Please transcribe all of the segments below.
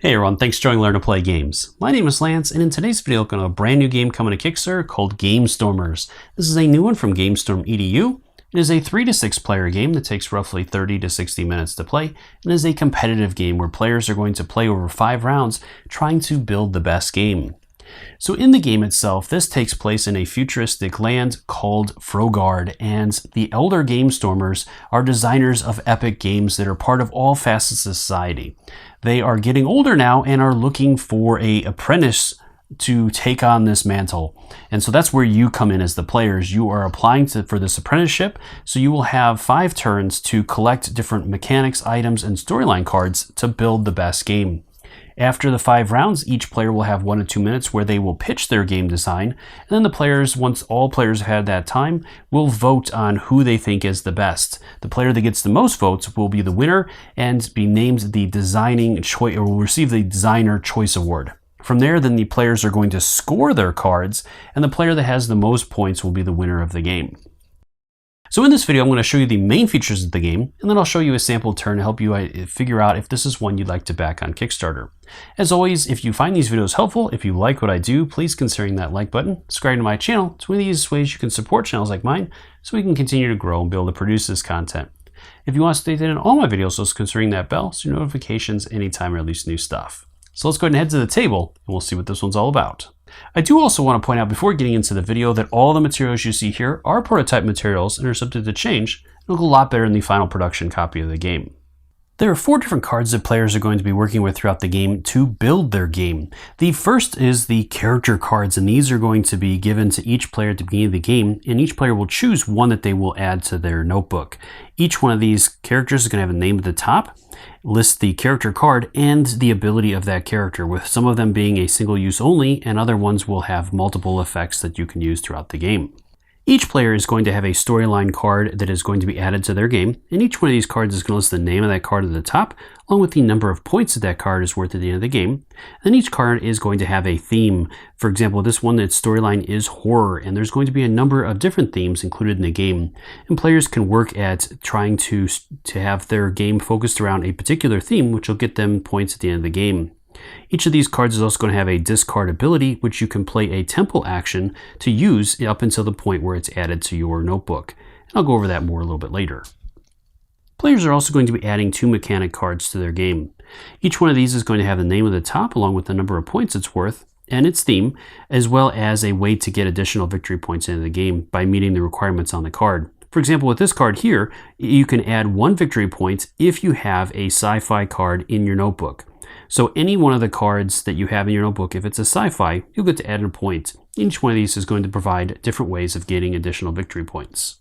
Hey everyone, thanks for joining Learn to Play Games. My name is Lance, and in today's video, we're looking at a brand new game coming to Kickstarter called Gamestormers. This is a new one from GamestormEDU. It is a 3 to 6 player game that takes roughly 30 to 60 minutes to play, and is a competitive game where players are going to play over 5 rounds trying to build the best game. So in the game itself, this takes place in a futuristic land called Fjerogard, and the Elder Gamestormers are designers of epic games that are part of all facets of society. They are getting older now and are looking for an apprentice to take on this mantle. And so that's where you come in as the players. You are applying for this apprenticeship, so you will have 5 turns to collect different mechanics, items, and storyline cards to build the best game. After the 5 rounds, each player will have 1 to 2 minutes where they will pitch their game design, and then the players, once all players have had that time, will vote on who they think is the best. The player that gets the most votes will be the winner and be named the designing choice, or will receive the Designer Choice Award. From there, then the players are going to score their cards, and the player that has the most points will be the winner of the game. So in this video, I'm going to show you the main features of the game, and then I'll show you a sample turn to help you figure out if this is one you'd like to back on Kickstarter. As always, if you find these videos helpful, if you like what I do, please consider hitting that like button, subscribe to my channel. It's one of the easiest ways you can support channels like mine, so we can continue to grow and be able to produce this content. If you want to stay tuned in all my videos, just considering that bell, so your notifications anytime I release new stuff. So let's go ahead and head to the table, and we'll see what this one's all about. I do also want to point out before getting into the video that all the materials you see here are prototype materials and are subject to change and will look a lot better in the final production copy of the game. There are 4 different cards that players are going to be working with throughout the game to build their game. The first is the character cards, and these are going to be given to each player at the beginning of the game, and each player will choose one that they will add to their notebook. Each one of these characters is going to have a name at the top, list the character card and the ability of that character, with some of them being a single use only, and other ones will have multiple effects that you can use throughout the game. Each player is going to have a storyline card that is going to be added to their game, and each one of these cards is going to list the name of that card at the top, along with the number of points that card is worth at the end of the game. And then each card is going to have a theme. For example, this one, its storyline is horror, and there's going to be a number of different themes included in the game. And players can work at trying to have their game focused around a particular theme, which will get them points at the end of the game. Each of these cards is also going to have a discard ability, which you can play a temple action to use up until the point where it's added to your notebook. And I'll go over that more a little bit later. Players are also going to be adding 2 mechanic cards to their game. Each one of these is going to have the name of the top along with the number of points it's worth and its theme, as well as a way to get additional victory points into the game by meeting the requirements on the card. For example, with this card here, you can add 1 victory point if you have a sci-fi card in your notebook. So any one of the cards that you have in your notebook, if it's a sci-fi, you'll get to add a point. Each one of these is going to provide different ways of getting additional victory points.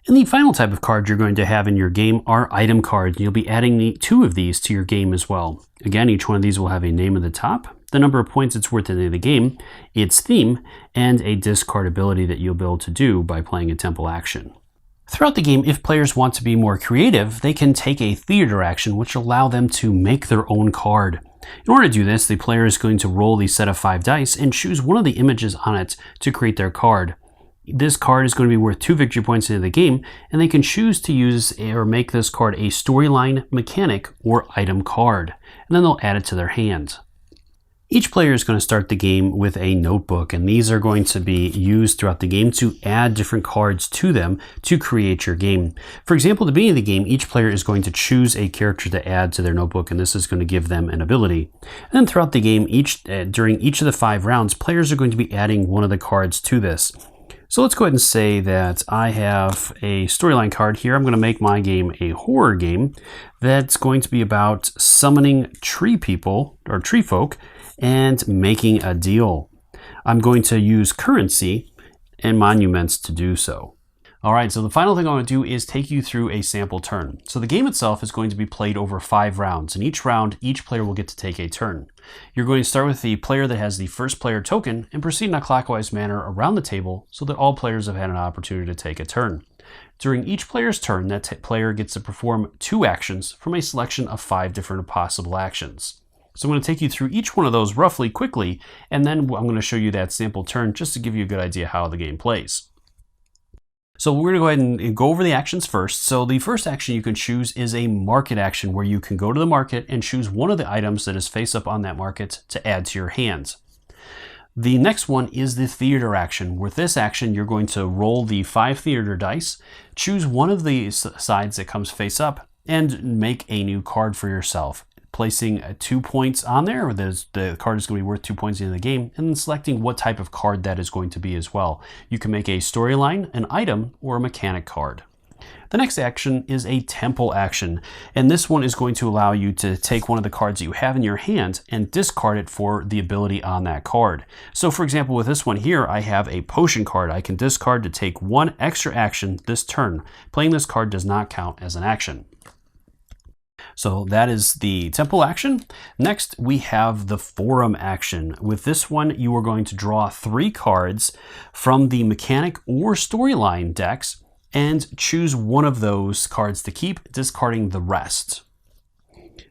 And the final type of card you're going to have in your game are item cards. You'll be adding 2 of these to your game as well. Again, each one of these will have a name at the top, the number of points it's worth at the end of the game, its theme, and a discard ability that you'll be able to do by playing a temple action. Throughout the game, if players want to be more creative, they can take a theater action which will allow them to make their own card. In order to do this, the player is going to roll the set of 5 dice and choose one of the images on it to create their card. This card is going to be worth 2 victory points into the game, and they can choose to use or make this card a storyline, mechanic, or item card, and then they'll add it to their hand. Each player is going to start the game with a notebook, and these are going to be used throughout the game to add different cards to them to create your game. For example, at the beginning of the game, each player is going to choose a character to add to their notebook, and this is going to give them an ability. And then throughout the game, during each of the 5 rounds, players are going to be adding one of the cards to this. So let's go ahead and say that I have a storyline card here. I'm going to make my game a horror game that's going to be about summoning tree people, or tree folk, and making a deal. I'm going to use currency and monuments to do so. Alright, so the final thing I want to do is take you through a sample turn. So the game itself is going to be played over 5 rounds, and each round, each player will get to take a turn. You're going to start with the player that has the first player token and proceed in a clockwise manner around the table so that all players have had an opportunity to take a turn. During each player's turn, that player gets to perform 2 actions from a selection of 5 different possible actions. So I'm going to take you through each one of those roughly quickly, and then I'm going to show you that sample turn just to give you a good idea how the game plays. So we're going to go ahead and go over the actions first. So the first action you can choose is a market action, where you can go to the market and choose one of the items that is face up on that market to add to your hands. The next one is the theater action. With this action, you're going to roll the 5 theater dice, choose one of the sides that comes face up, and make a new card for yourself. Placing 2 points on there, the card is going to be worth 2 points in the game, and then selecting what type of card that is going to be as well. You can make a storyline, an item, or a mechanic card. The next action is a temple action, and this one is going to allow you to take one of the cards that you have in your hand and discard it for the ability on that card. So for example, with this one here, I have a potion card I can discard to take 1 extra action this turn. Playing this card does not count as an action. So that is the temple action. Next, we have the forum action. With this one, you are going to draw 3 cards from the mechanic or storyline decks and choose one of those cards to keep, discarding the rest.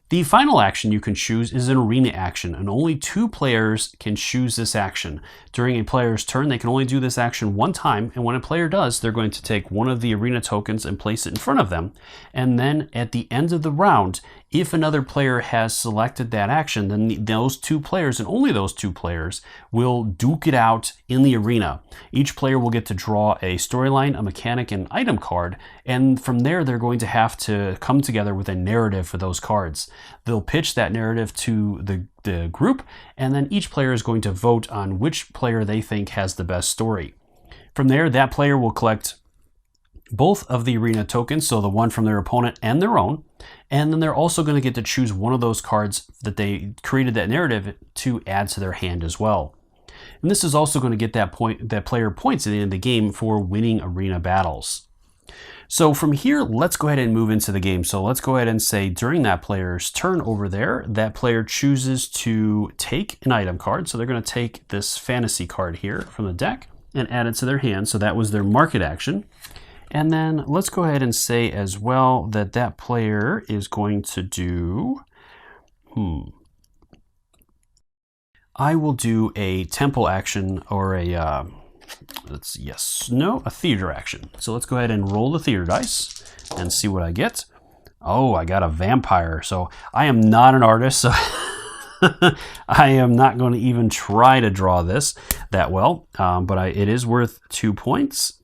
The final action you can choose is an arena action, and only 2 players can choose this action. During a player's turn, they can only do this action 1 time, and when a player does, they're going to take one of the arena tokens and place it in front of them. And then at the end of the round, if another player has selected that action, then those 2 players, and only those 2 players, will duke it out in the arena. Each player will get to draw a storyline, a mechanic, and item card, and from there they're going to have to come together with a narrative for those cards. They'll pitch that narrative to the group, and then each player is going to vote on which player they think has the best story. From there, that player will collect both of the arena tokens, so the one from their opponent and their own, and then they're also going to get to choose one of those cards that they created that narrative to add to their hand as well. And this is also going to get that player points at the end of the game for winning arena battles. So from here, let's go ahead and move into the game. So let's go ahead and say during that player's turn over there, that player chooses to take an item card. So they're going to take this fantasy card here from the deck and add it to their hand. So that was their market action. And then let's go ahead and say as well that that player is going to do, I will do a temple action or a, a theater action. So let's go ahead and roll the theater dice and see what I get. Oh, I got a vampire. So I am not an artist, so I am not going to even try to draw this that well, but it is worth 2 points.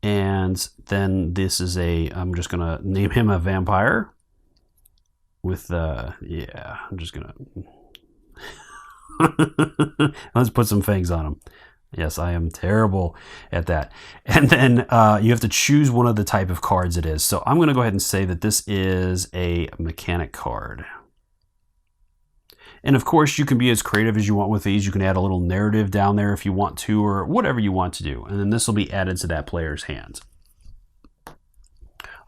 And then this is I'm just going to name him a vampire with, I'm just going to, let's put some fangs on him. Yes, I am terrible at that. And then you have to choose one of the type of cards it is. So I'm going to go ahead and say that this is a mechanic card. And of course, you can be as creative as you want with these. You can add a little narrative down there if you want to, or whatever you want to do. And then this will be added to that player's hand.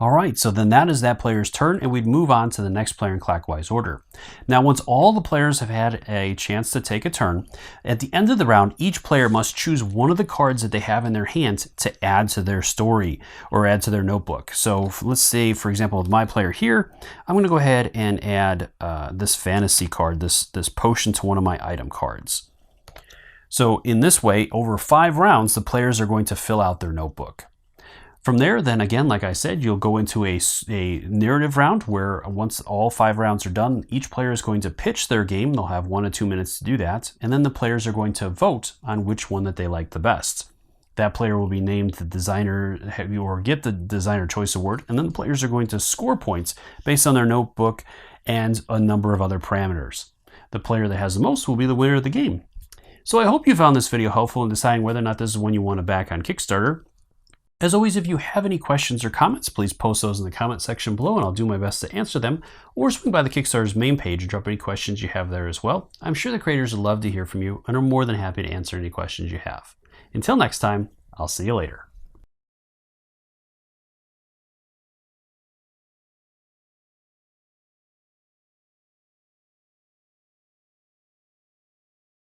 All right, so then that is that player's turn, and we'd move on to the next player in clockwise order. Now, once all the players have had a chance to take a turn, at the end of the round, each player must choose one of the cards that they have in their hand to add to their story or add to their notebook. So let's say, for example, with my player here, I'm going to go ahead and add this fantasy card, this potion to one of my item cards. So in this way, over 5 rounds, the players are going to fill out their notebook. From there, then again, like I said, you'll go into a narrative round where once all 5 rounds are done, each player is going to pitch their game. They'll have 1 to 2 minutes to do that. And then the players are going to vote on which one that they like the best. That player will be named the designer or get the designer choice award. And then the players are going to score points based on their notebook and a number of other parameters. The player that has the most will be the winner of the game. So I hope you found this video helpful in deciding whether or not this is one you want to back on Kickstarter. As always, if you have any questions or comments, please post those in the comment section below and I'll do my best to answer them, or swing by the Kickstarter's main page and drop any questions you have there as well. I'm sure the creators would love to hear from you and are more than happy to answer any questions you have. Until next time, I'll see you later.